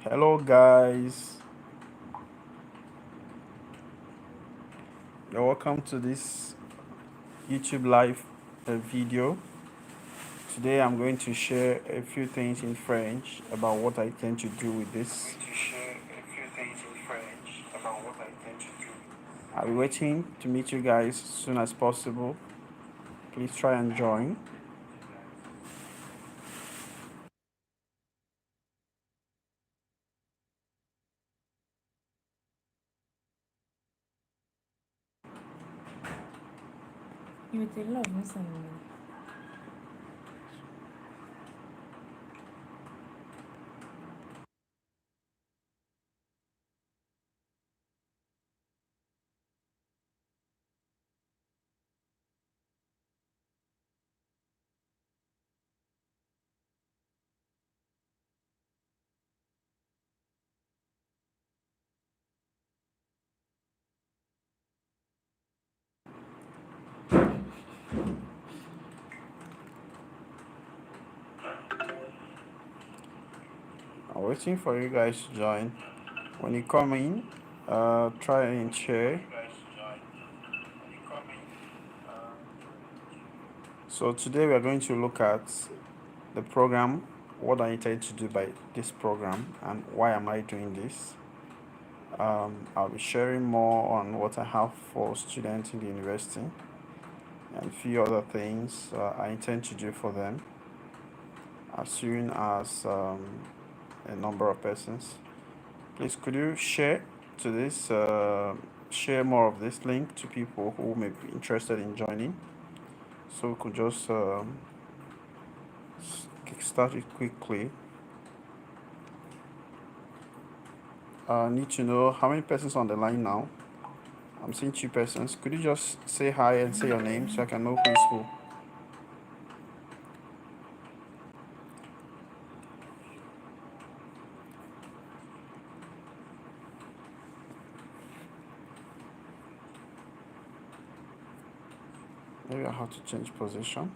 Hello, guys. You're welcome to this YouTube live video. Today, I'm going to share a few things in French about what I tend to do with this. I'll be waiting to meet you guys as soon as possible. Please try and join. Il était là, mais ça me... I'm waiting for you guys to join. When you come in, try and share. So today we are going to look at the program, what I intend to do by this program, and why am I doing this. I'll be sharing more on what I have for students in the university and a few other things I intend to do for them as soon as a number of persons. Please, could you share to this, share more of this link to people who may be interested in joining, so we could just kickstart it quickly. I need to know how many persons on the line now. I'm seeing 2 persons. Could you just say hi and say your name so I can know who is who? Maybe I have to change position.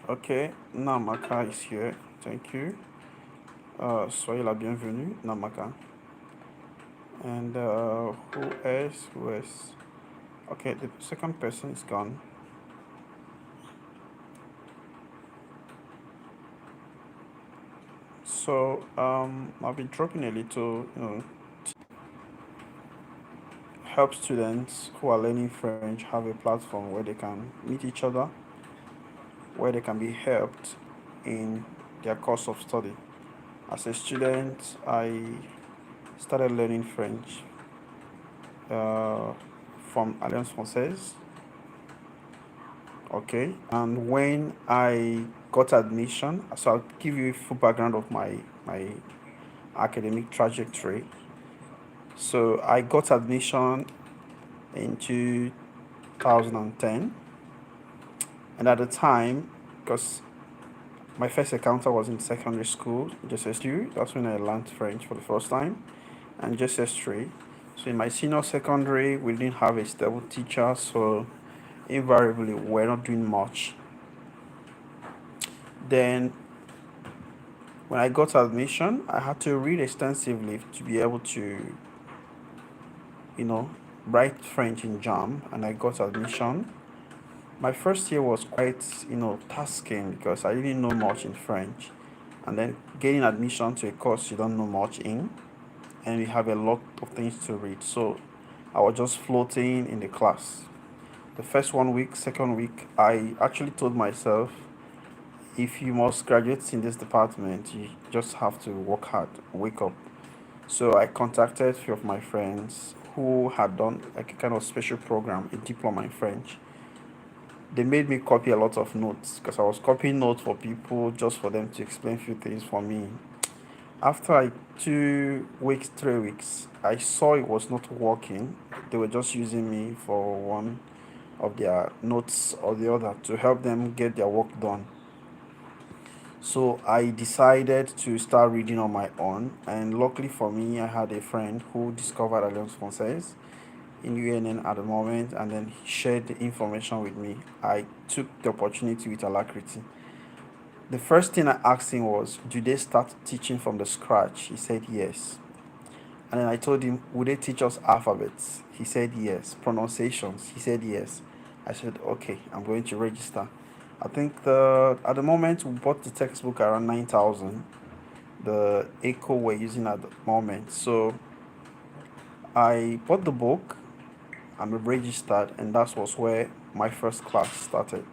Ok, Namaka is here. Thank you. Soyez la bienvenue, Namaka. And who else? Who else? Okay, the second person is gone. So I'll be dropping a little, help students who are learning French have a platform where they can meet each other, where they can be helped in their course of study. As a student, I started learning French uh, from Alliance Française. Okay, and when I got admission, so I'll give you a full background of my academic trajectory. So I got admission in 2010, and at the time, because my first encounter was in secondary school, JSS2. That's when I learned French for the first time, and JSS3. So in my senior secondary, we didn't have a stable teacher, so invariably we're not doing much. Then when I got admission, I had to read extensively to be able to, you know, write French in JAM, and I got admission. My first year was quite, tasking because I didn't know much in French, and then getting admission to a course you don't know much in, and we have a lot of things to read. So I was just floating in the class. The first 1 week, second week, I actually told myself, if you must graduate in this department, you just have to work hard, wake up. So I contacted a few of my friends who had done like a kind of special program, a diploma in French. They made me copy a lot of notes because I was copying notes for people just for them to explain a few things for me. After 2 weeks, 3 weeks, I saw it was not working. They were just using me for one of their notes or the other to help them get their work done. So I decided to start reading on my own, and luckily for me, I had a friend who discovered Alliance Française, in UNN at the moment, and then he shared the information with me. I took the opportunity with alacrity. The first thing I asked him was, "Do they start teaching from the scratch?" He said yes. And then I told him, "Would they teach us alphabets?" He said yes. Pronunciations? He said yes. I said, "Okay, I'm going to register." I think the at the moment we bought the textbook around 9,000. The Echo we're using at the moment. So I bought the book and we registered, and that was where my first class started.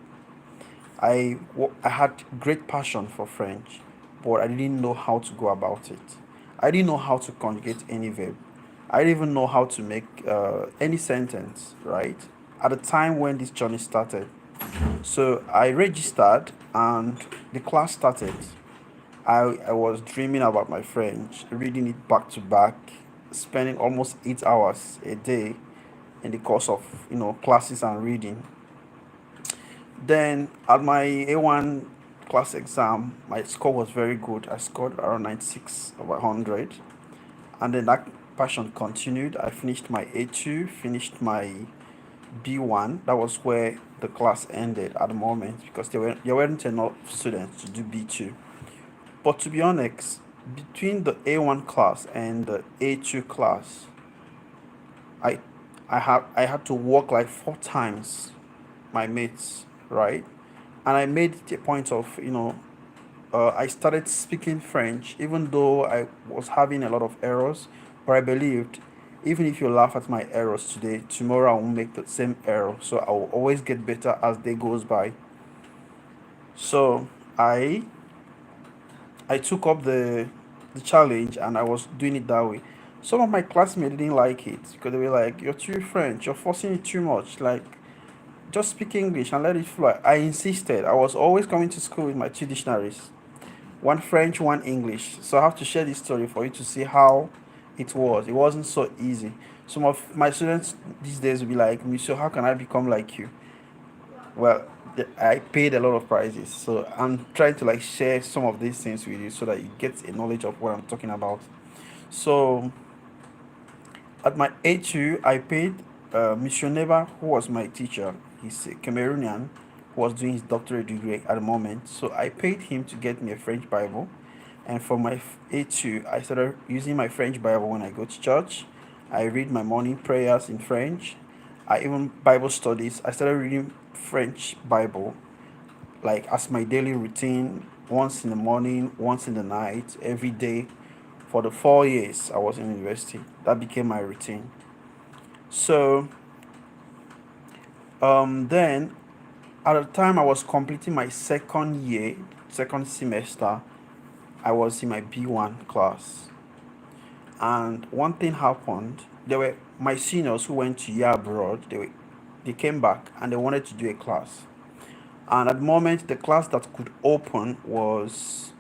I had great passion for French, but I didn't know how to go about it. I didn't know how to conjugate any verb. I didn't even know how to make any sentence, right? At the time when this journey started. So I registered and the class started. I was dreaming about my French, reading it back to back, spending almost 8 hours a day in the course of classes and reading. Then at my A1 class exam, my score was very good. I scored around 96 over 100. And then that passion continued. I finished my A2, finished my B1. That was where the class ended at the moment because there weren't enough students to do B2. But to be honest, between the A1 class and the A2 class, I I had to work like 4 times my mates, right? And I made it a point of, I started speaking French, even though I was having a lot of errors. But I believed, even if you laugh at my errors today, tomorrow I won't make the same error. So I will always get better as day goes by. So I I took up the challenge and I was doing it that way. Some of my classmates didn't like it because they were like, "You're too French. You're forcing it too much. Like, just speak English and let it flow." I insisted. I was always coming to school with my two dictionaries, one French, one English. So I have to share this story for you to see how it was. It wasn't so easy. Some of my students these days will be like, "Monsieur, how can I become like you?" Well, I paid a lot of prices. So I'm trying to like share some of these things with you so that you get a knowledge of what I'm talking about. So at my A2, I paid Monsieur Neva, who was my teacher. He's a Cameroonian who was doing his doctorate degree at the moment. So I paid him to get me a French Bible. And for my A2, I started using my French Bible when I go to church. I read my morning prayers in French. I even Bible studies. I started reading French Bible like as my daily routine, once in the morning, once in the night, every day. For the 4 years I was in university, that became my routine. So then at the time I was completing my second year, second semester, I was in my B1 class. And one thing happened. There were my seniors who went to year abroad. They came back and they wanted to do a class. And at the moment, the class that could open was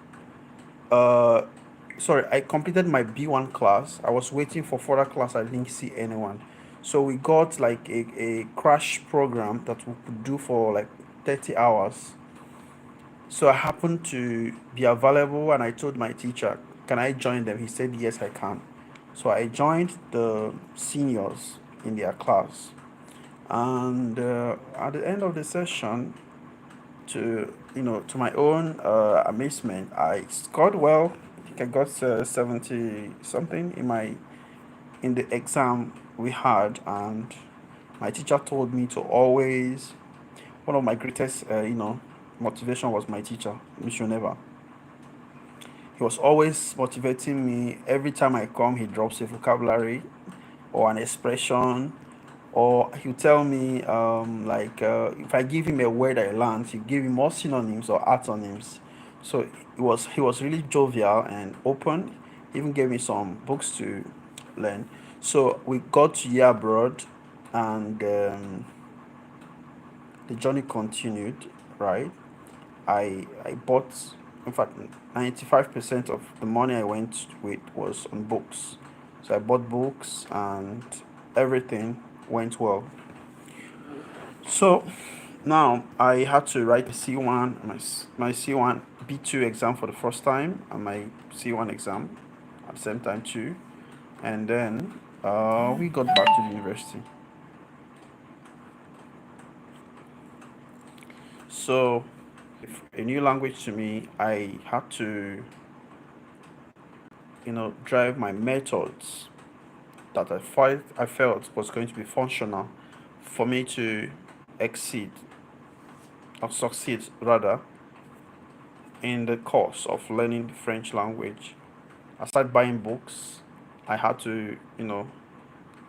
uh sorry, I completed my B1 class. I was waiting for further class. I didn't see anyone. So we got like a crash program that we could do for like 30 hours. So I happened to be available and I told my teacher, "Can I join them?" He said, "Yes, I can." So I joined the seniors in their class. And at the end of the session, to my own amazement, I scored well. I think I got 70 something in the exam we had, and my teacher told me to always. One of my greatest motivation was my teacher, Monsieur Neva. He was always motivating me. Every time I come, he drops a vocabulary or an expression, or he'll tell me like if I give him a word I learned, he'll give me more synonyms or antonyms. So he was really jovial and open. He even gave me some books to learn. So we got to year abroad, and the journey continued. Right, I bought. In fact, 95% of the money I went with was on books. So I bought books and everything went well. So now I had to write C1, my C1 B2 exam for the first time, and my C1 exam at the same time too. And then we got back to the university. So, if a new language to me, I had to, drive my methods that I felt was going to be functional for me to exceed or succeed rather in the course of learning the French language. I started buying books. I had to,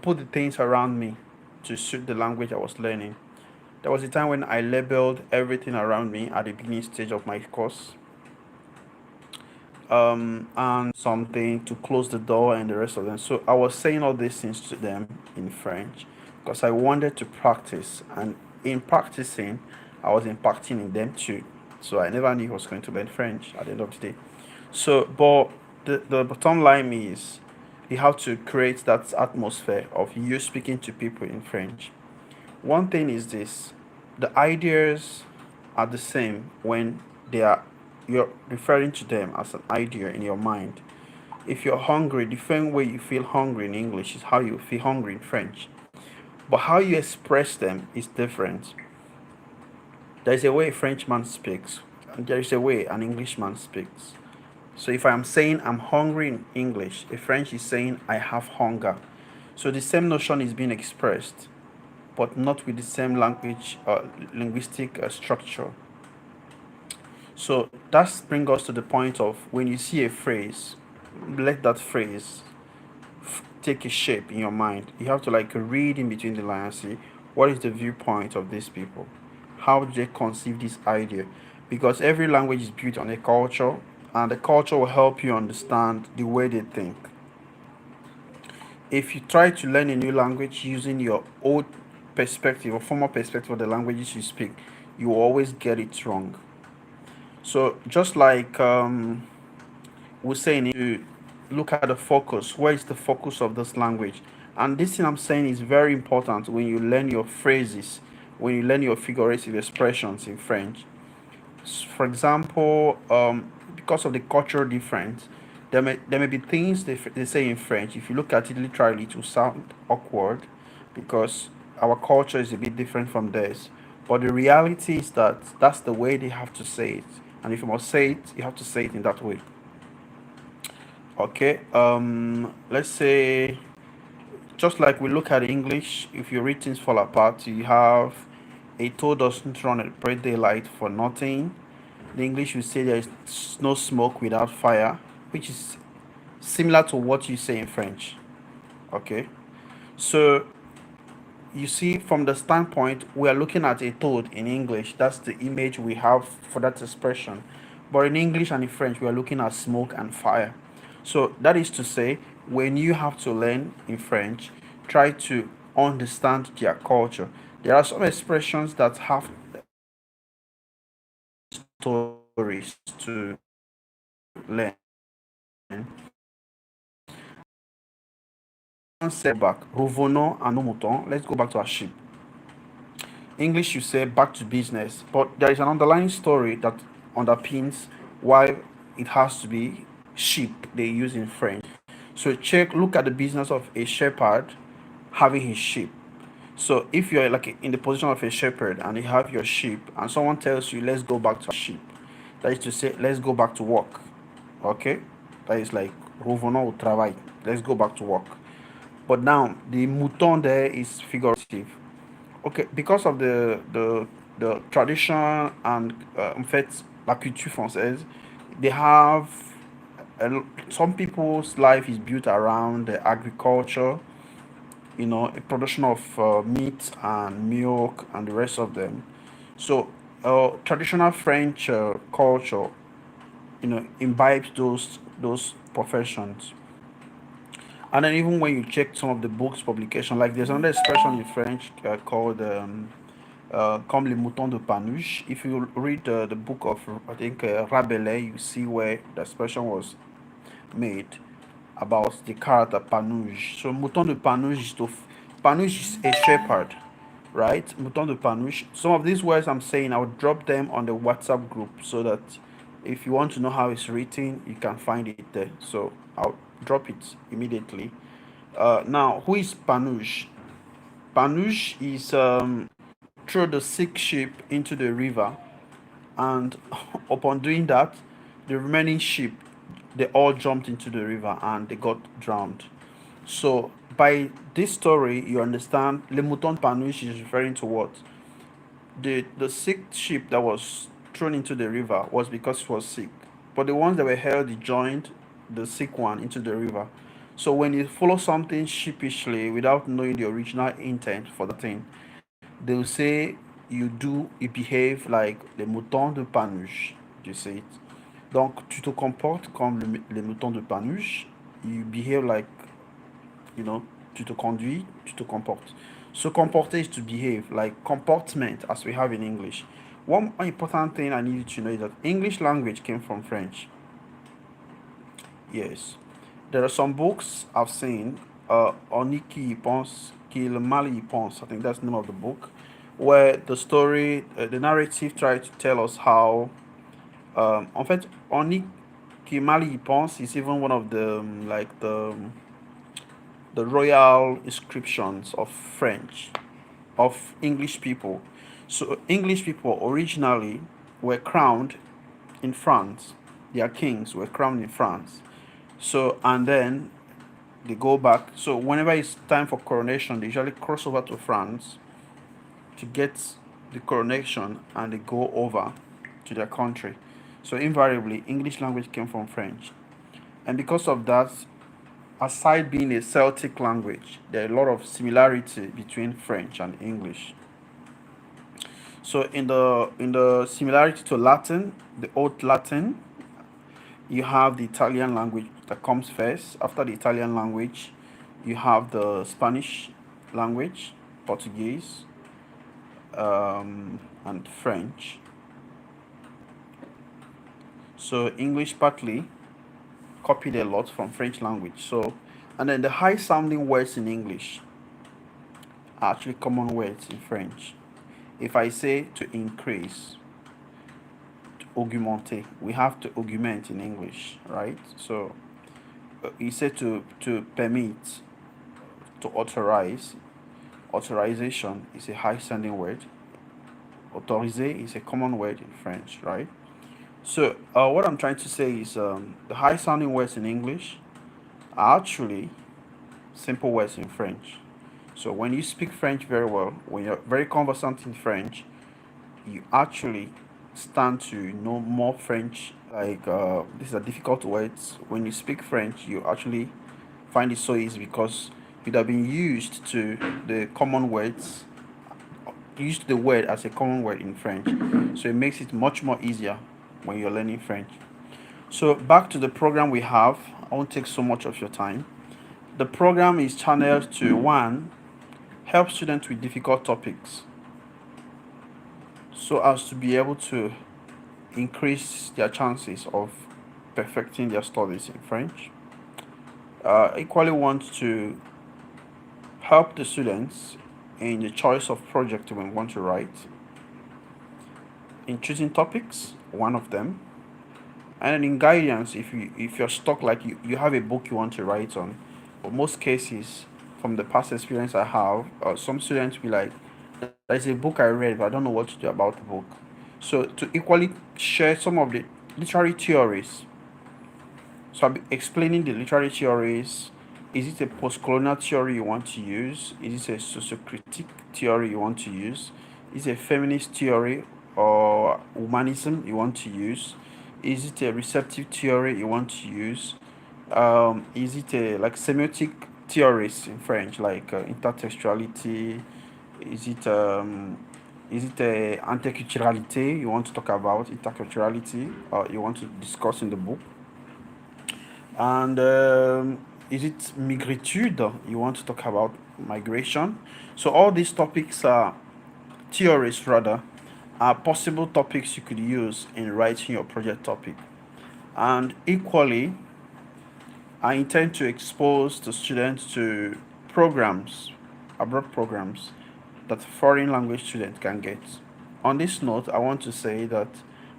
put the things around me to suit the language I was learning. There was a time when I labeled everything around me at the beginning stage of my course, and something to close the door and the rest of them. So I was saying all these things to them in French because I wanted to practice, and in practicing, I was impacting in them too. So I never knew I was going to learn French at the end of the day. So, but the bottom line is you have to create that atmosphere of you speaking to people in French. One thing is this: the ideas are the same when they are you're referring to them as an idea in your mind. If you're hungry, the same way you feel hungry in English is how you feel hungry in French. But how you express them is different. There is a way a Frenchman speaks, and there is a way an Englishman speaks. So if I'm saying I'm hungry in English, a French is saying I have hunger. So the same notion is being expressed, but not with the same linguistic structure. So that brings us to the point of when you see a phrase, let that phrase take a shape in your mind. You have to like read in between the lines, see what is the viewpoint of these people, how do they conceive this idea, because every language is built on a culture, and the culture will help you understand the way they think. If you try to learn a new language using your old perspective or former perspective of the languages you speak, you will always get it wrong. So just like we're saying, to look at the focus, where is the focus of this language? And this thing I'm saying is very important when you learn your phrases, when you learn your figurative expressions in French. For example, because of the cultural difference, there may be things they say in French. If you look at it literally, it will sound awkward because our culture is a bit different from theirs. But the reality is that that's the way they have to say it. And if you must say it, you have to say it in that way. Okay. Let's say just like we look at English, if you read things fall apart, you have a toad doesn't run at bright daylight for nothing. The English will say there is no smoke without fire, which is similar to what you say in French. Okay. So you see, from the standpoint, we are looking at a toad in English. That's the image we have for that expression. But in English and in French, we are looking at smoke and fire. So that is to say, when you have to learn in French, try to understand their culture. There are some expressions that have stories to learn. Back, revenons à nos moutons. Let's go back to our sheep. English, you say back to business, but there is an underlying story that underpins why it has to be sheep they use in French. So look at the business of a shepherd having his sheep. So if you're like in the position of a shepherd and you have your sheep and someone tells you let's go back to sheep, that is to say let's go back to work. Okay? That is like revenons au travail. Let's go back to work. But now the mouton there is figurative. Okay, because of the tradition and en fait la culture française, they have some people's life is built around the agriculture, a production of meat and milk and the rest of them. So traditional French culture, imbibes those professions. And then even when you check some of the books publication, like there's another expression in French called comme les moutons de Panurge. If you read the book of, I think, Rabelais, you see where the expression was made about the character Panurge. So mouton de Panurge Panurge is a shepherd, right? Mouton de Panurge. Some of these words I'm saying, I'll drop them on the WhatsApp group so that if you want to know how it's written, you can find it there. So I'll drop it immediately. Now, who is Panurge? Panurge is throw the sick sheep into the river and upon doing that, the remaining sheep, they all jumped into the river and they got drowned. So by this story, you understand Le Mouton Panouche is referring to what? The sick sheep that was thrown into the river was because it was sick. But the ones that were held, joined the sick one into the river. So when you follow something sheepishly without knowing the original intent for the thing, they'll say you behave like les moutons de Panurge. You say it. Donc tu te comportes comme les moutons de Panurge. You behave like, you know, tu te conduis, tu te comportes. So comporter is to behave, like comportment as we have in English. One important thing I need you to know is that English language came from French. Yes. There are some books I've seen, Oniki Pense, Qu'il Mali Pense, I think that's the name of the book, where the story, the narrative tried to tell us how, en fait, Oniki Mali Pense is even one of the, like the royal inscriptions of French, of English people. So English people originally were crowned in France. Their kings were crowned in France. So and then they go back. So whenever it's time for coronation, they usually cross over to France to get the coronation, and they go over to their country. So invariably, English language came from French, and because of that, aside being a Celtic language, there are a lot of similarity between French and English. So in the similarity to Latin, the Old Latin, you have the Italian language that comes first. After the Italian language, you have the Spanish language, Portuguese, and French. So English partly copied a lot from French language. So, and then the high sounding words in English are actually common words in French. If I say to increase, to augmenter, we have to augment in English, right? So you say to permit, to authorize. Authorization is a high sounding word. Autoriser is a common word in French, right? So what I'm trying to say is the high sounding words in English are actually simple words in French. So when you speak French very well, when you're very conversant in French, you actually stand to know more French. Like these are difficult words. When you speak French, you actually find it so easy because you'd have been used to the common words, used the word as a common word in French. So it makes it much more easier when you're learning French. So back to the program we have. I won't take so much of your time. The program is channeled to one, help students with difficult topics so as to be able to increase their chances of perfecting their studies in French. Equally want to help the students in the choice of project we want to write, in choosing topics, one of them, and then in guidance if you're stuck, like you have a book you want to write on. But most cases, from the past experience I have, some students be like, there's a book I read, but I don't know what to do about the book. So to equally share some of the literary theories, so I'll be explaining the literary theories. Is it a post-colonial theory you want to use? Is it a sociocritic theory you want to use? Is it a feminist theory or humanism you want to use? Is it a receptive theory you want to use? Is it a like semiotic theories in French, like intertextuality? Is it a interculturalité you want to talk about? Interculturality, you want to discuss in the book? And is it migritude? You want to talk about migration? So all these topics are theories rather, are possible topics you could use in writing your project topic. And equally, I intend to expose the students to programs, abroad programs that foreign language students can get. On this note, I want to say that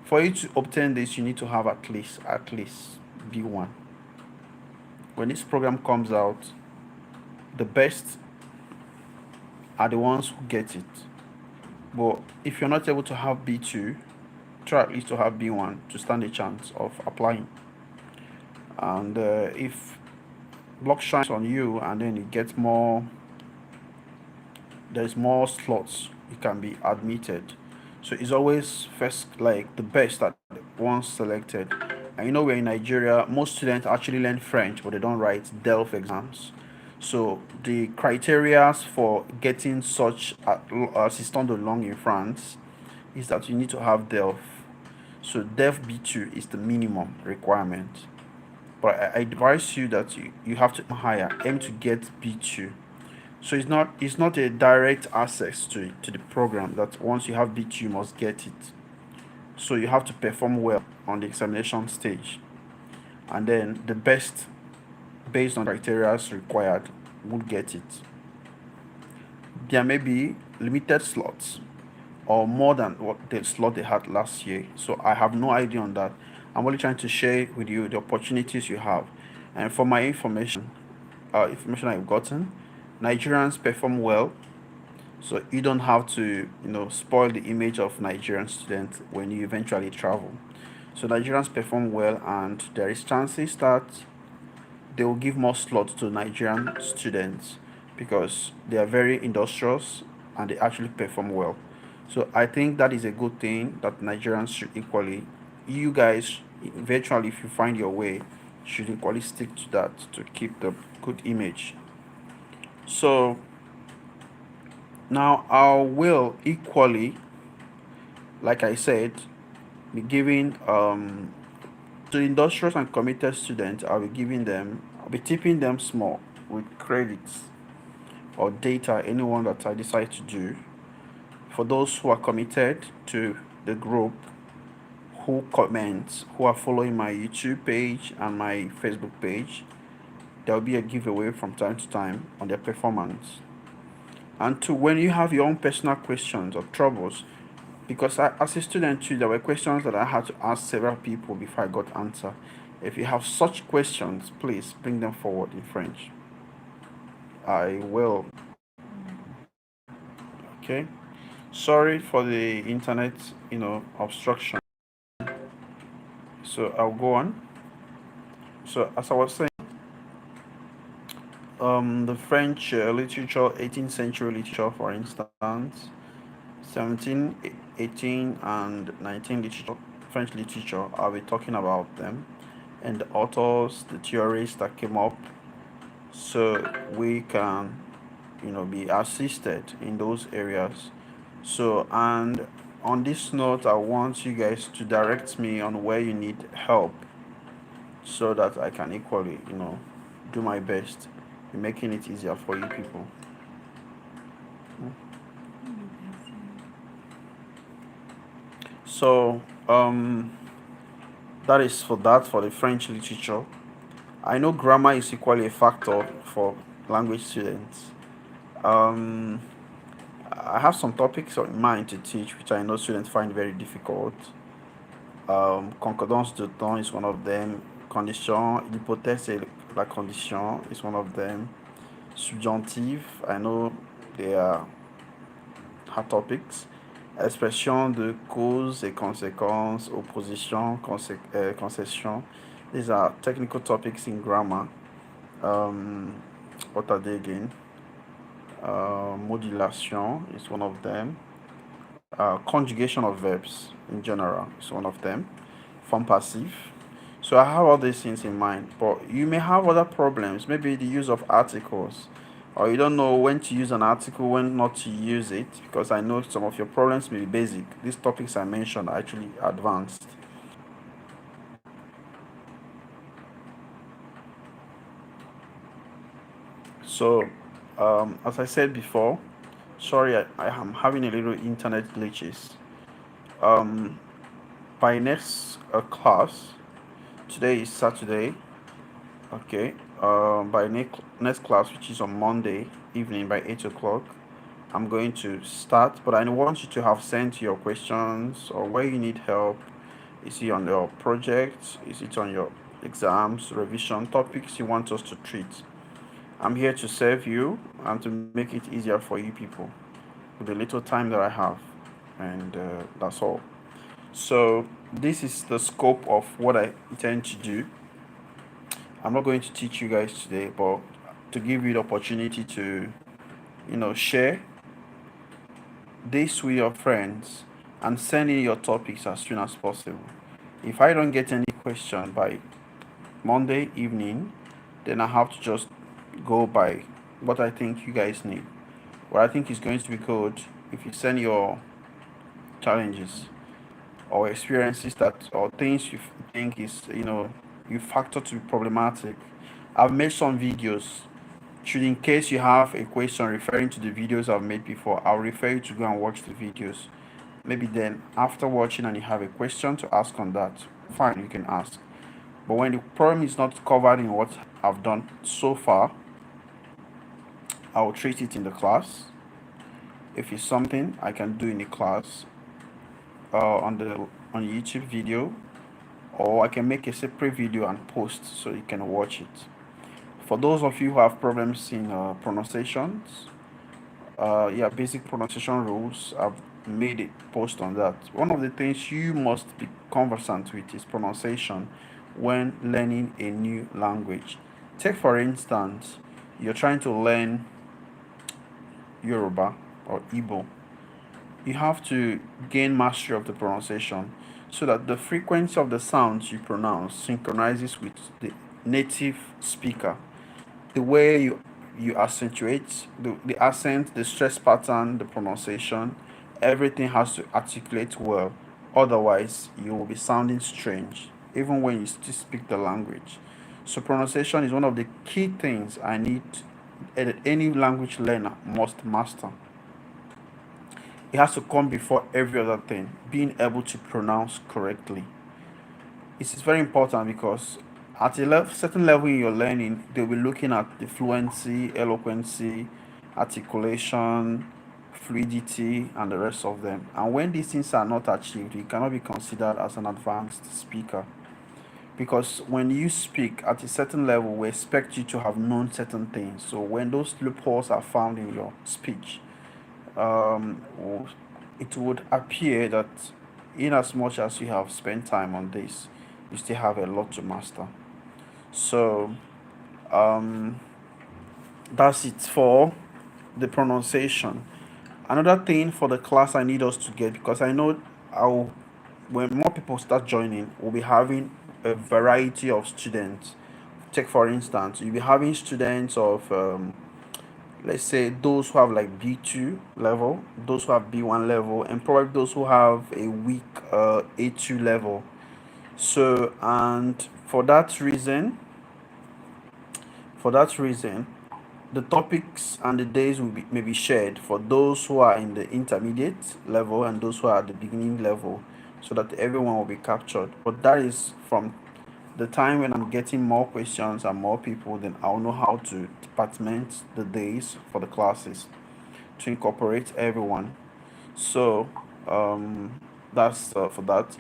for you to obtain this, you need to have at least B1. When this program comes out, the best are the ones who get it. But if you're not able to have B2, try at least to have B1 to stand a chance of applying. And if block shines on you and then it gets more, there's more slots you can be admitted. So it's always first like the best that once selected. And you know, we're in Nigeria, most students actually learn French, but they don't write DELF exams. So the criteria for getting such assistant de langue in France is that you need to have DELF. So DELF B2 is the minimum requirement. But I advise you that you have to higher, aim to get B2. So it's not a direct access to the program that once you have B2 you must get it. So you have to perform well on the examination stage, and then the best based on criteria required would get it. There may be limited slots or more than what the slot they had last year. So I have no idea on that. I'm only trying to share with you the opportunities you have. And for my information I've gotten, Nigerians perform well, so you don't have to spoil the image of Nigerian students when you eventually travel. So Nigerians perform well, and there is chances that they will give more slots to Nigerian students because they are very industrious and they actually perform well. So I think that is a good thing that Nigerians should equally, you guys, eventually, if you find your way, should equally stick to that to keep the good image. So now I will equally, like I said, be giving to industrious and committed students, I'll be tipping them small with credits or data, anyone that I decide to do. For those who are committed to the group, who comment, who are following my YouTube page and my Facebook page, there will be a giveaway from time to time on their performance. And to when you have your own personal questions or troubles, because as a student too, there were questions that I had to ask several people before I got answer. If you have such questions, please bring them forward in French. I will. Okay. Sorry for the internet, obstruction. So I'll go on. So as I was saying, the French literature, 18th century literature, for instance, 17, 18, and 19 literature, French literature, I'll be talking about them and the authors, the theories that came up, so we can, be assisted in those areas. So, and on this note, I want you guys to direct me on where you need help so that I can equally, do my best in making it easier for you people. So, that is for that for the French literature. I know grammar is equally a factor for language students. Um, I have some topics in mind to teach, which I know students find very difficult. Concordance de temps is one of them. Condition, l'hypothèse et la condition is one of them. Subjonctif, I know they are hard topics. Expression de cause et conséquence, opposition, concession. These are technical topics in grammar. What are they again? Modulation is one of them. Conjugation of verbs in general is one of them. Form passive. So I have all these things in mind, but you may have other problems. Maybe the use of articles, or you don't know when to use an article, when not to use it, because I know some of your problems may be basic. These topics I mentioned are actually advanced. So, as I said before, sorry, I am having a little internet glitches. Um, by next class, today is Saturday. Okay. By next class, which is on Monday evening by 8 o'clock, I'm going to start. But I want you to have sent your questions or where you need help. Is it on your project? Is it on your exams, revision topics you want us to treat? I'm here to serve you and to make it easier for you people with the little time that I have. And that's all. So this is the scope of what I intend to do. I'm not going to teach you guys today, but to give you the opportunity to, share this with your friends and send in your topics as soon as possible. If I don't get any question by Monday evening, then I have to just go by what I think you guys need. What I think is going to be good if you send your challenges or experiences that or things you think is you factor to be problematic. I've made some videos. Should in case you have a question referring to the videos I've made before, I'll refer you to go and watch the videos. Maybe then after watching and you have a question to ask on that, fine, you can ask. But when the problem is not covered in what I've done so far, I will treat it in the class. If it's something I can do in the class, on the YouTube video, or I can make a separate video and post so you can watch it. For those of you who have problems in pronunciations, basic pronunciation rules, I've made a post on that. One of the things you must be conversant with is pronunciation when learning a new language. Take for instance, you're trying to learn Yoruba or Igbo. You have to gain mastery of the pronunciation so that the frequency of the sounds you pronounce synchronizes with the native speaker. The way you accentuate the accent, the stress pattern, the pronunciation, everything has to articulate well. Otherwise, you will be sounding strange, even when you still speak the language. So, pronunciation is one of the key things I need any language learner must master. It has to come before every other thing, being able to pronounce correctly. It is very important because at a certain level in your learning, they'll be looking at the fluency, eloquency, articulation, fluidity, and the rest of them. And when these things are not achieved, you cannot be considered as an advanced speaker. Because when you speak at a certain level, we expect you to have known certain things. So when those loopholes are found in your speech, um, it would appear that in as much as you have spent time on this, you still have a lot to master. So um, that's it for the pronunciation. Another thing for the class I need us to get, because I know I'll when more people start joining, we'll be having a variety of students. Take for instance, you'll be having students of let's say those who have like B2 level, those who have B1 level, and probably those who have a weak A2 level. So, and for that reason, the topics and the days may be shared for those who are in the intermediate level and those who are at the beginning level, so that everyone will be captured. But that is from the time when I'm getting more questions and more people, then I'll know how to department the days for the classes to incorporate everyone. So that's for that.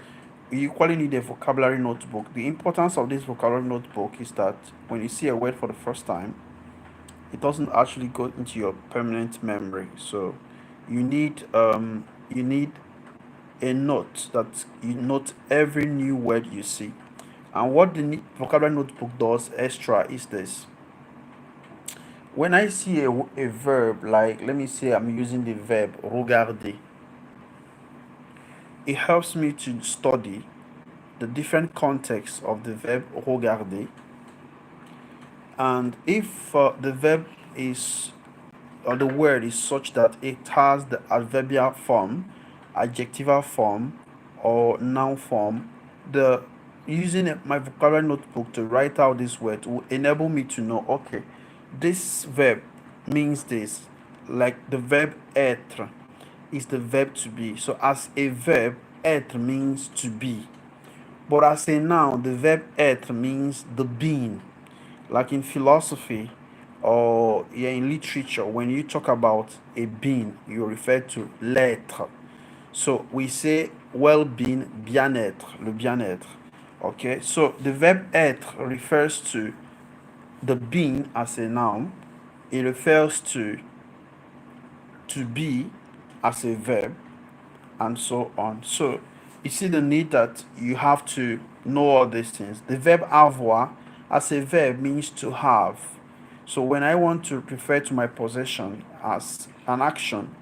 You equally need a vocabulary notebook. The importance of this vocabulary notebook is that when you see a word for the first time, it doesn't actually go into your permanent memory. So you need a note that you note every new word you see. And what the vocabulary notebook does extra is this. When I see a verb, like let me say I'm using the verb regarder, it helps me to study the different contexts of the verb regarder. And if the verb is or the word is such that it has the adverbial form, adjectival form, or noun form, the using my vocabulary notebook to write out this word will enable me to know, okay, this verb means this. Like the verb être is the verb to be. So as a verb, être means to be. But as a noun, the verb être means the being. Like in philosophy or in literature, when you talk about a being, you refer to l'être. So we say well-being, bien-être, le bien-être. Okay, so the verb être refers to the being as a noun. It refers to be as a verb, and so on. So You see the need that you have to know all these things. The verb avoir as a verb means to have. So when I want to refer to my possession as an action,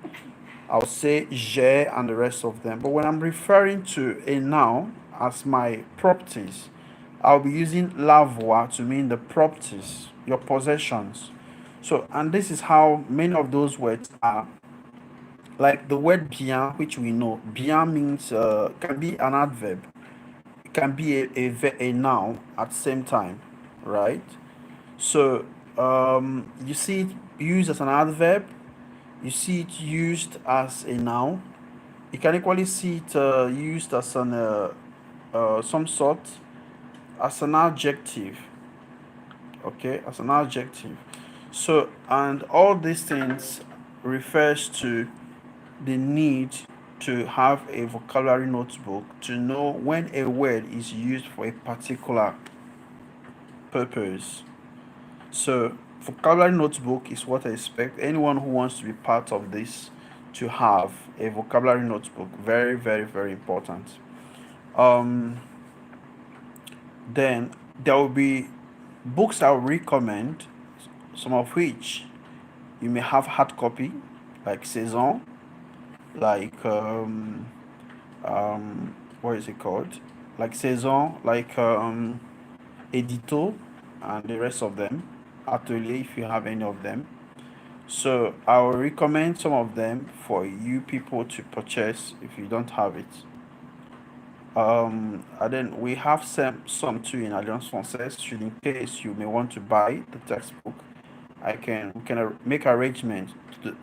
I'll say j'ai and the rest of them. But when I'm referring to a noun as my properties, I'll be using l'avoir to mean the properties, your possessions. So, and this is how many of those words are. Like the word bien, which we know, bien means can be an adverb, it can be a noun at the same time, right? So you see it used as an adverb, you see it used as a noun. You can equally see it used as an some sort as an adjective, okay, as an adjective. So and all these things refers to the need to have a vocabulary notebook to know when a word is used for a particular purpose. So, vocabulary notebook is what I expect anyone who wants to be part of this to have a vocabulary notebook. Very, very, very important. Um, then there will be books I will recommend, some of which you may have hard copy, like Saison, like what is it called? Like Saison, like Edito, and the rest of them. Atelier, if you have any of them. So I will recommend some of them for you people to purchase if you don't have it. And then we have some too in Alliance Française. Should in case you may want to buy the textbook, we can make arrangement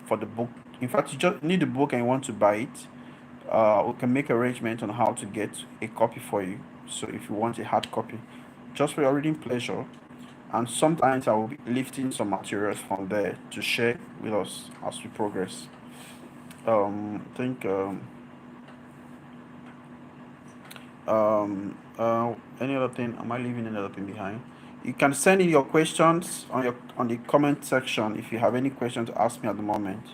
for the book. In fact, you just need the book and you want to buy it. We can make arrangement on how to get a copy for you. So if you want a hard copy, just for your reading pleasure, and sometimes I will be lifting some materials from there to share with us as we progress. I think any other thing? Am I leaving any other thing behind? You can send in your questions on the comment section if you have any questions to ask me at the moment.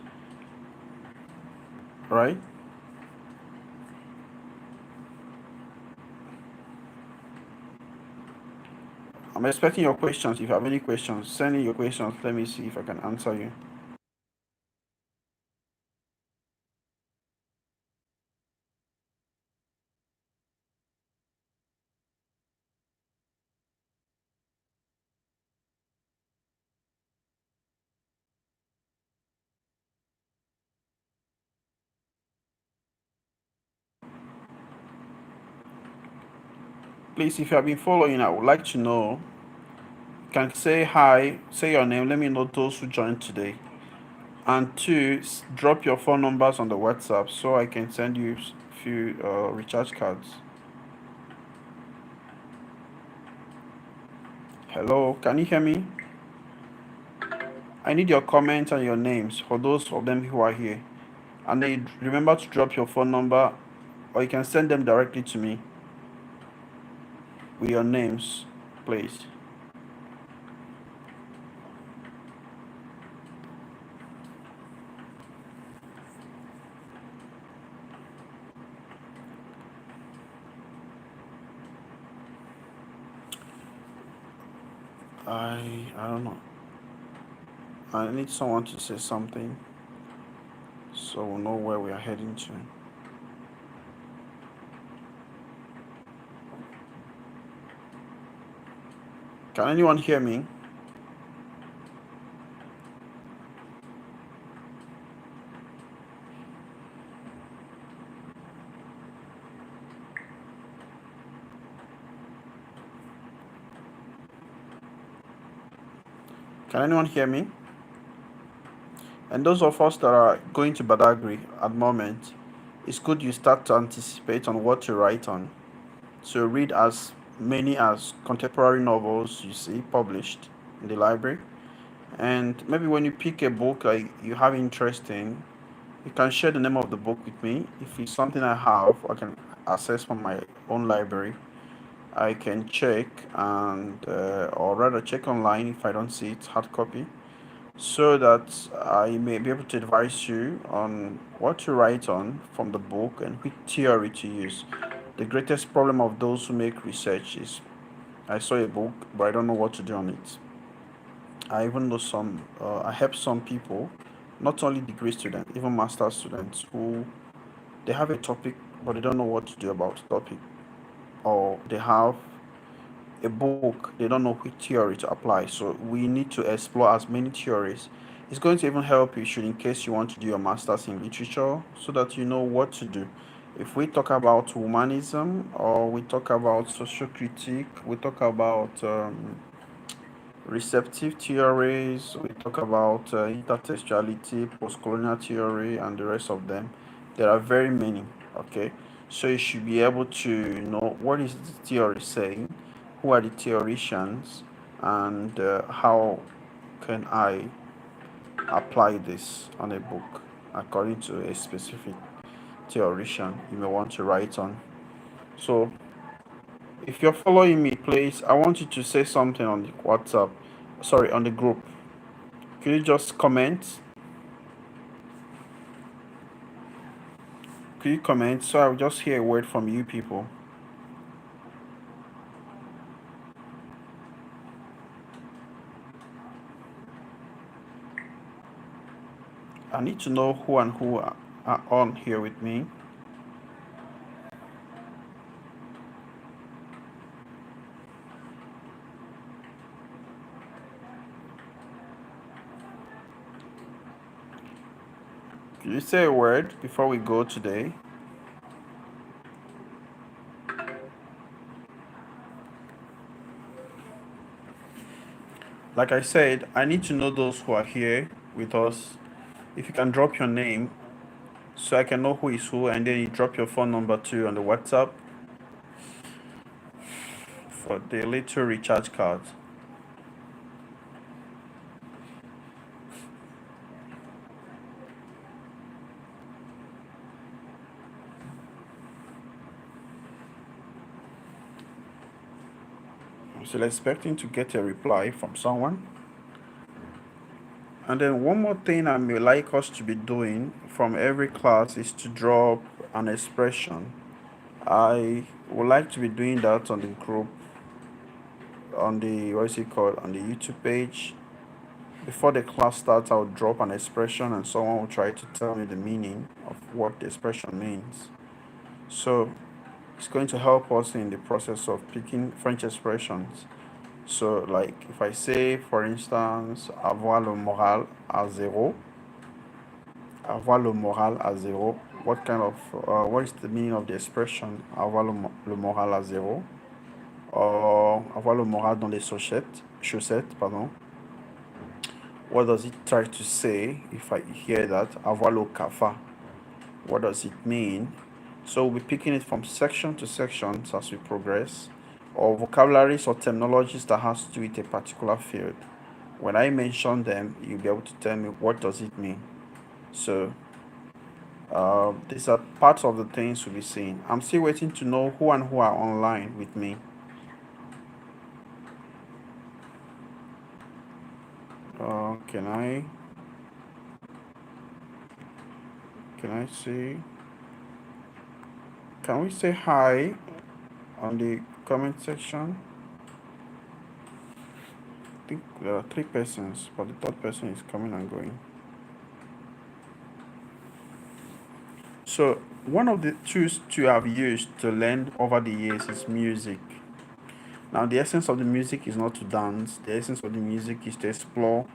Right? I'm expecting your questions. If you have any questions, send in your questions. Let me see if I can answer you. Please, if you have been following, I would like to know. You can say hi, say your name. Let me know those who joined today. And two, drop your phone numbers on the WhatsApp so I can send you a few recharge cards. Hello, can you hear me? I need your comments and your names for those of them who are here. And then remember to drop your phone number, or you can send them directly to me with your names, please. I don't know. I need someone to say something so we'll know where we are heading to. Can anyone hear me? Can anyone hear me? And those of us that are going to Badagry at the moment, it's good you start to anticipate on what to write on. So read as many as contemporary novels you see published in the library. And maybe when you pick a book like you have interest in, you can share the name of the book with me. If it's something I have, I can access from my own library. I can check and, or rather check online if I don't see it hard copy, so that I may be able to advise you on what to write on from the book and which theory to use. The greatest problem of those who make research is I saw a book, but I don't know what to do on it. I even know I help some people, not only degree students, even master students, who they have a topic, but they don't know what to do about the topic. Or they have a book, they don't know which theory to apply. So we need to explore as many theories. It's going to even help you should in case you want to do your masters in literature so that you know what to do. If we talk about humanism or we talk about social critique, we talk about receptive theories, we talk about intertextuality, post-colonial theory, and the rest of them. There are very many, okay? So you should be able to know what is the theory saying, who are the theoreticians, and how can I apply this on a book according to a specific theoretician you may want to write on. So if you're following me, please, I want you to say something on the WhatsApp, sorry, on the group. Can you just comment? Could you comment so I'll just hear a word from you people? I need to know who and who are on here with me. Could you say a word before we go today? Like I said, I need to know those who are here with us. If you can drop your name so I can know who is who, and then you drop your phone number too on the WhatsApp for the little recharge card. I'm still expecting to get a reply from someone. And then one more thing I may like us to be doing from every class is to drop an expression. I would like to be doing that on the group, on the what is it called, on the YouTube page. Before the class starts, I'll drop an expression and someone will try to tell me the meaning of what the expression means. So it's going to help us in the process of picking French expressions. So, like if I say, for instance, avoir le moral à zéro, avoir le moral à zéro, what is the meaning of the expression avoir le moral à zéro? Or avoir le moral dans les chaussettes, pardon. What does it try to say if I hear that? Avoir le cafard. What does it mean? So we'll be picking it from section to section as we progress, or vocabularies or terminologies that has to do with a particular field. When I mention them, you'll be able to tell me what does it mean. So these are parts of the things we'll be seeing. I'm still waiting to know who and who are online with me. Can I see? Can we say hi on the comment section? I think there are 3 persons, but the third person is coming and going. So one of the tools to have used to learn over the years is music. Now the essence of the music is not to dance. The essence of the music is to explore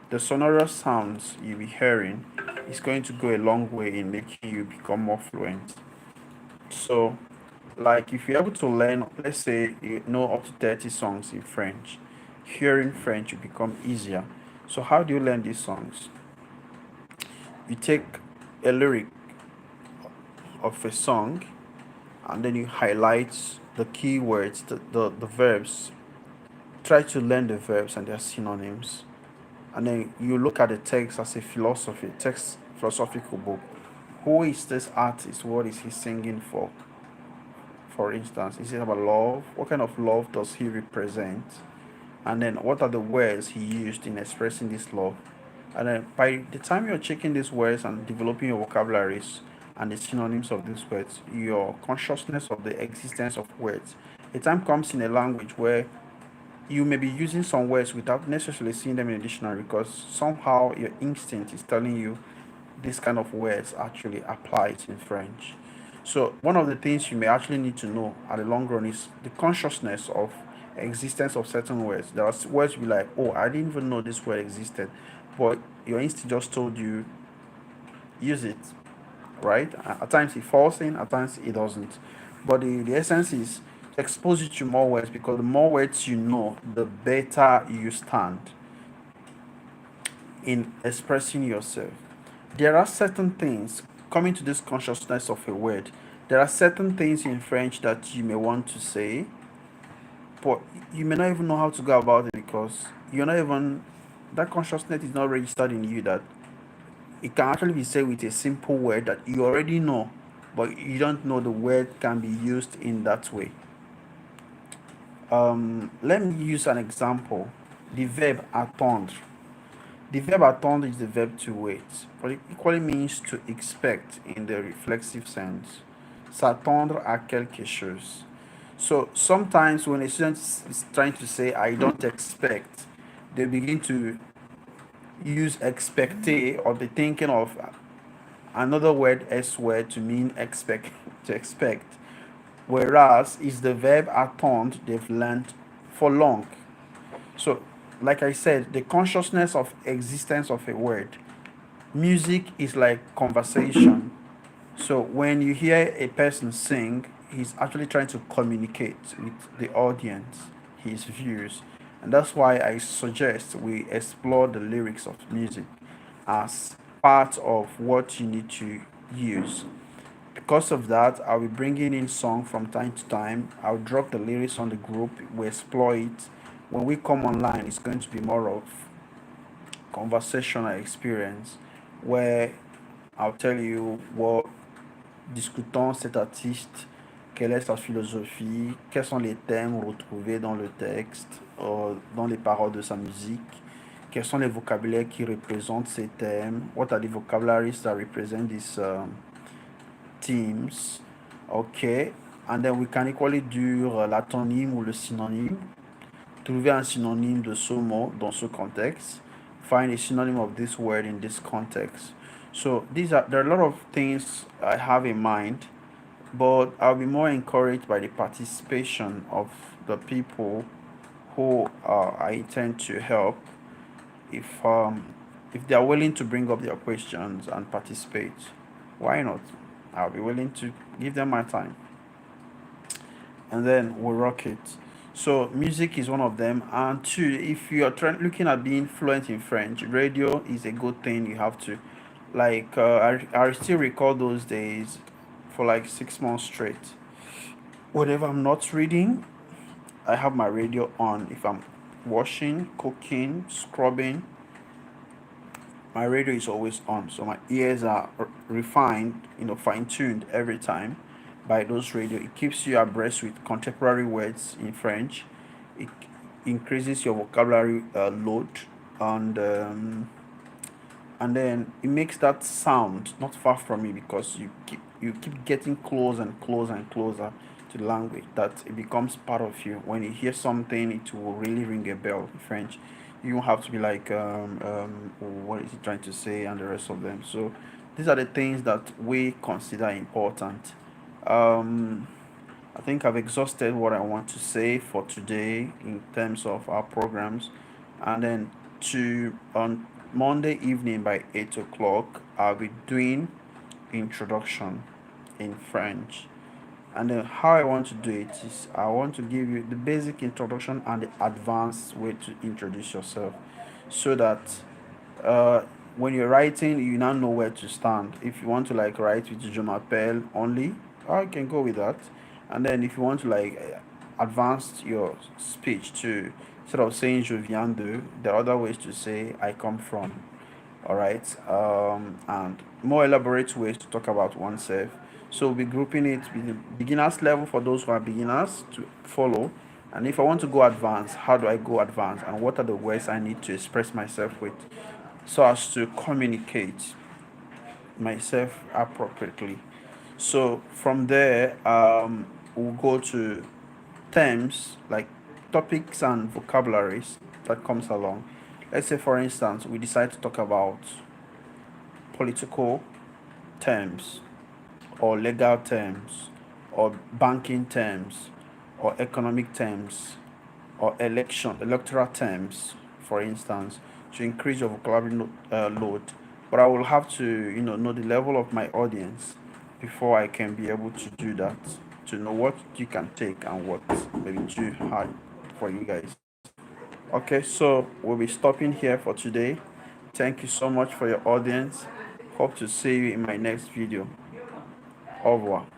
the sonorous sounds you'll be hearing. Is going to go a long way in making you become more fluent. So, like if you're able to learn, let's say you know up to 30 songs in French, hearing French will become easier. So how do you learn these songs? You take a lyric of a song and then you highlight the keywords, the verbs. Try to learn the verbs and their synonyms. And then you look at the text as a philosophical book. Who is this artist? What is he singing for? For instance, is it about love? What kind of love does he represent? And then what are the words he used in expressing this love? And then by the time you're checking these words and developing your vocabularies, and the synonyms of these words, your consciousness of the existence of words. A time comes in a language where you may be using some words without necessarily seeing them in a dictionary because somehow your instinct is telling you this kind of words actually applies in French. So one of the things you may actually need to know at the long run is the consciousness of existence of certain words. There are words you be like, oh, I didn't even know this word existed, but your instinct just told you use it, right? At times it falls in, at times it doesn't. But the essence is to expose you to more words because the more words you know, the better you stand in expressing yourself. There are certain things coming to this consciousness of a word. There are certain things in French that you may want to say, but you may not even know how to go about it because you're not even that consciousness is not registered in you that it can actually be said with a simple word that you already know, but you don't know the word can be used in that way. Let me use an example. The verb attendre. The verb attendre is the verb to wait, but it equally means to expect in the reflexive sense. S'attendre à quelque chose. So sometimes when a student is trying to say, I don't expect, they begin to use expecte or be thinking of another word S word to mean expect to expect. Whereas is the verb attendre they've learned for long. So like I said, the consciousness of existence of a word. Music is like conversation. So when you hear a person sing, he's actually trying to communicate with the audience, his views. And that's why I suggest we explore the lyrics of music as part of what you need to use. Because of that, I'll be bringing in song from time to time. I'll drop the lyrics on the group. We explore it. When we come online, it's going to be more of conversational experience where I'll tell you what discutons cet artiste, quelle est sa philosophie, quels sont les thèmes retrouvés dans le texte, dans les paroles de sa musique, quels sont les vocabulaires qui représentent ces thèmes, what are the vocabularies that represent these themes, ok, and then we can equally do l'antonyme ou le synonyme, trouver un synonyme de ce mot dans ce contexte, find a synonym of this word in this context. So there are a lot of things I have in mind, but I'll be more encouraged by the participation of the people who I intend to help. If they are willing to bring up their questions and participate, why not? I'll be willing to give them my time, and then we'll rock it. So music is one of them, and two, if you are looking at being fluent in French, radio is a good thing. You have to, like, I still recall those days, for like 6 months straight. Whenever I'm not reading, I have my radio on. If I'm washing, cooking, scrubbing, my radio is always on. So my ears are refined, fine-tuned every time by those radio. It keeps you abreast with contemporary words in French. It increases your vocabulary load, and and then it makes that sound not far from you because you keep getting closer and closer and closer to the language, that it becomes part of you. When you hear something, it will really ring a bell in French. You don't have to be like, what is he trying to say, and the rest of them. So these are the things that we consider important. um I think I've exhausted what I want to say for today in terms of our programs. And then to on Monday evening by 8 o'clock, I'll be doing introduction in French. And then how I want to do it is I want to give you the basic introduction and the advanced way to introduce yourself so that uh, when you're writing, you now know where to stand. If you want to like write with Je m'appelle only, I can go with that. And then if you want to like advance your speech to, instead of saying Je viens de, there are other ways to say I come from. All right, and more elaborate ways to talk about oneself. So we'll be grouping it with the beginners level for those who are beginners to follow. And if I want to go advanced, how do I go advanced, and what are the words I need to express myself with so as to communicate? myself appropriately. So from there, we'll go to terms like topics and vocabularies that comes along. Let's say, for instance, we decide to talk about political terms or legal terms or banking terms or economic terms or electoral terms, for instance, to increase your vocabulary load. But I will have to, know the level of my audience before I can be able to do that, to know what you can take and what may be too hard for you guys. Okay, so we'll be stopping here for today. Thank you so much for your audience. Hope to see you in my next video. Au revoir.